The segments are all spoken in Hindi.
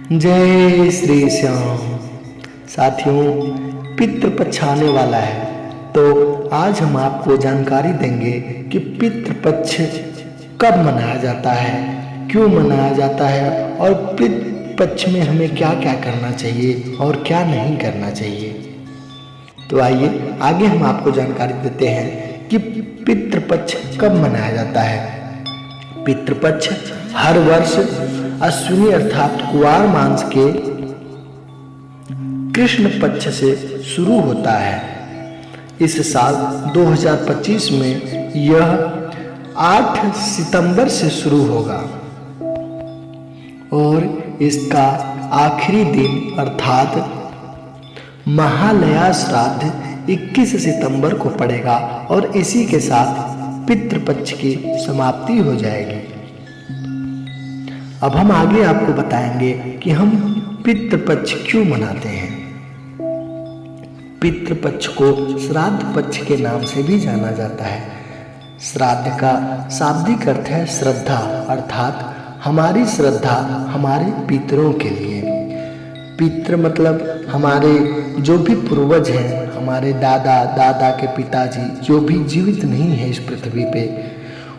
जय श्री श्याम। साथियों, पितृपक्ष आने वाला है, तो आज हम आपको जानकारी देंगे कि पितृपक्ष कब मनाया जाता है, क्यों मनाया जाता है और पितृपक्ष में हमें क्या क्या करना चाहिए और क्या नहीं करना चाहिए। तो आइए आगे हम आपको जानकारी देते हैं कि पितृपक्ष कब मनाया जाता है। पितृपक्ष हर वर्ष अश्विनी अर्थात कुवार मास के कृष्ण पक्ष से शुरू होता है। इस साल 2025 में यह 8 सितंबर से शुरू होगा और इसका आखिरी दिन अर्थात महालया श्राद्ध 21 सितंबर को पड़ेगा और इसी के साथ पितृपक्ष की समाप्ति हो जाएगी। अब हम आगे आपको बताएंगे कि हम पितृपक्ष क्यों मनाते हैं। पितृपक्ष को श्राद्ध पक्ष के नाम से भी जाना जाता है। श्राद्ध का शाब्दिक अर्थ है श्रद्धा, अर्थात हमारी श्रद्धा हमारे पितरों के लिए। पितृ मतलब हमारे जो भी पूर्वज हैं, हमारे दादा दादा के पिताजी जो भी जीवित नहीं है इस पृथ्वी पे,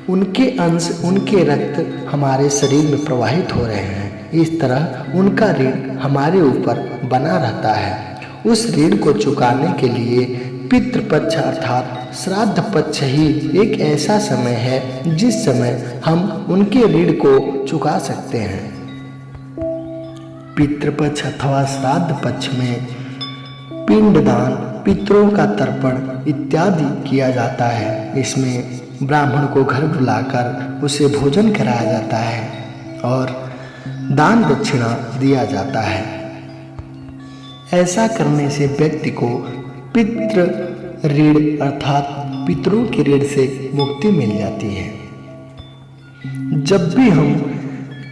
उनके अंश उनके रक्त हमारे शरीर में प्रवाहित हो रहे हैं। इस तरह उनका ऋण हमारे ऊपर बना रहता है। उस ऋण को चुकाने के लिए पितृपक्ष अर्थात श्राद्ध पक्ष ही एक ऐसा समय है जिस समय हम उनके ऋण को चुका सकते हैं। पितृपक्ष अथवा श्राद्ध पक्ष में पिंडदान, पितरों का तर्पण इत्यादि किया जाता है। इसमें ब्राह्मण को घर बुलाकर उसे भोजन कराया जाता है और दान दक्षिणा दिया जाता है। ऐसा करने से व्यक्ति को पितृ ऋण अर्थात पितरों के ऋण से मुक्ति मिल जाती है। जब भी हम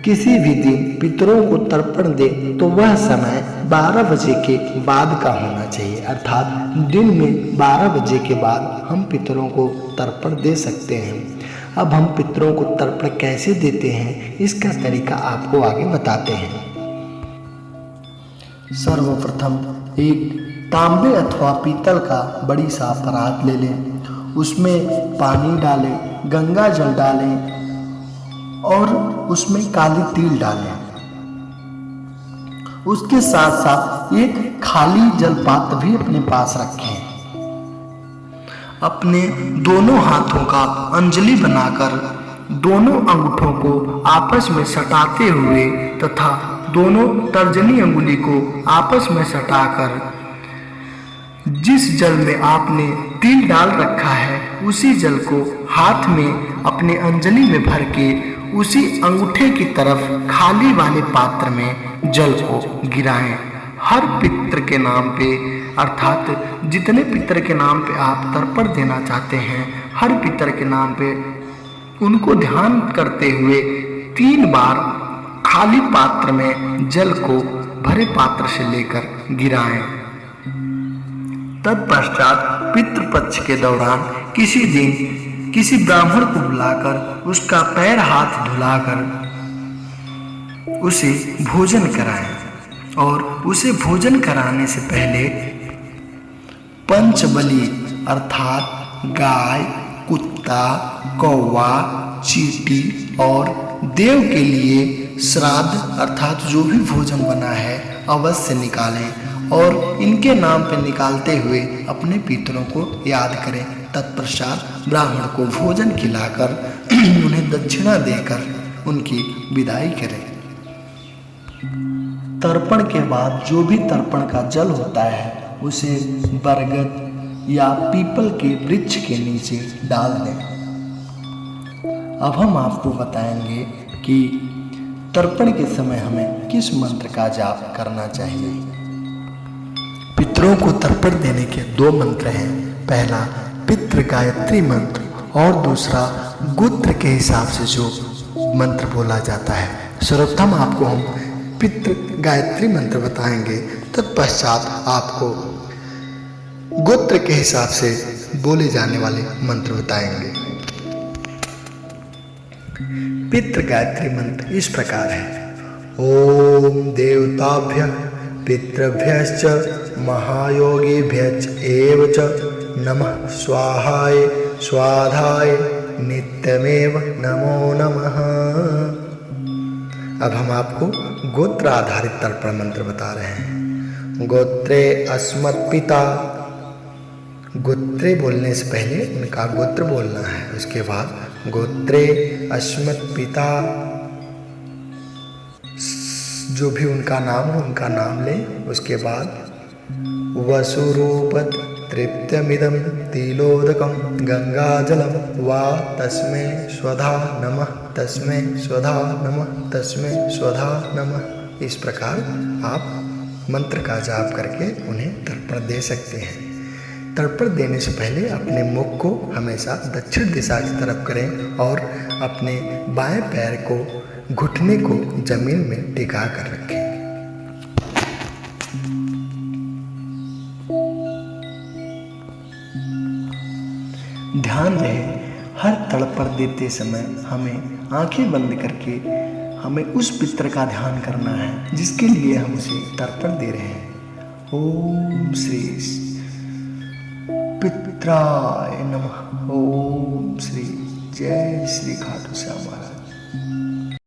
किसी भी दिन पितरों को तर्पण दें तो वह समय 12 बजे के बाद का होना चाहिए, अर्थात दिन में 12 बजे के बाद हम पितरों को तर्पण दे सकते हैं। अब हम पितरों को तर्पण कैसे देते हैं इसका तरीका आपको आगे बताते हैं। सर्वप्रथम एक तांबे अथवा पीतल का बड़ी सा परात ले लें, उसमें पानी डालें, गंगा जल डालें और उसमें काली तिल डालें। उसके साथ साथ एक खाली जल पात्र भी अपने पास रखें। अपने दोनों हाथों का अंजलि बनाकर दोनों अंगूठों को आपस में सटाते हुए तथा दोनों तर्जनी अंगुली को आपस में सटाकर जिस जल में आपने तिल डाल रखा है उसी जल को हाथ में अपने अंजलि में भर के उसी अंगूठे की तरफ खाली वाले पात्र में जल को गिराएं। हर पितर के नाम पे अर्थात जितने पितर के नाम पे आप तर्पण देना चाहते हैं, हर पितर के नाम पे उनको ध्यान करते हुए 3 बार खाली पात्र में जल को भरे पात्र से लेकर गिराएं। तत्पश्चात पितृपक्ष के दौरान किसी दिन किसी ब्राह्मण को बुलाकर उसका पैर हाथ धुलाकर उसे भोजन कराएं और उसे भोजन कराने से पहले पंचबली अर्थात गाय, कुत्ता, कौवा, चींटी और देव के लिए श्राद्ध अर्थात जो भी भोजन बना है अवश्य निकालें और इनके नाम पर निकालते हुए अपने पितरों को याद करें। तत्पश्चात ब्राह्मण को भोजन खिलाकर उन्हें दक्षिणा देकर उनकी विदाई करें। तर्पण के बाद जो भी तर्पण का जल होता है उसे बरगद या पीपल के वृक्ष के नीचे डाल दें। अब हम आपको बताएंगे कि तर्पण के समय हमें किस मंत्र का जाप करना चाहिए। पितरों को तर्पण देने के 2 मंत्र हैं। पहला पितृ गायत्री मंत्र और दूसरा गोत्र के हिसाब से जो मंत्र बोला जाता है। सर्वप्रथम आपको हम पितृ गायत्री मंत्र बताएंगे, तत्पश्चात आपको गोत्र के हिसाब से बोले जाने वाले मंत्र बताएंगे। पितृ गायत्री मंत्र इस प्रकार है। ओम देवताभ्यः पितृभ्यश्च महायोगिभ्यश्च एव च नमः स्वाहाय स्वाधाय नित्यमेव नमो नमः। अब हम आपको गोत्र आधारित तर्पण मंत्र बता रहे हैं। गोत्रे अस्मत्पिता, गोत्रे बोलने से पहले उनका गोत्र बोलना है। उसके बाद गोत्रे अस्मत्पिता, जो भी उनका नाम हो उनका नाम लें। उसके बाद वसुरूपत तृप्तमिदं तिलोदकं गंगाजलं वा तस्मै स्वधा नमः, तस्मै स्वधा नमः, तस्मै स्वधा नमः। इस प्रकार आप मंत्र का जाप करके उन्हें तर्पण दे सकते हैं। तर्पण देने से पहले अपने मुख को हमेशा दक्षिण दिशा की तरफ करें और अपने बाएं पैर को, घुटने को जमीन में टिका कर रखें। ध्यान रहे, हर तर्पण देते समय हमें आंखें बंद करके हमें उस पितर का ध्यान करना है जिसके लिए हम उसे तर्पण दे रहे हैं। ओम श्री पित्राय नमः। ओम श्री जय श्री खाटू श्याम महाराज।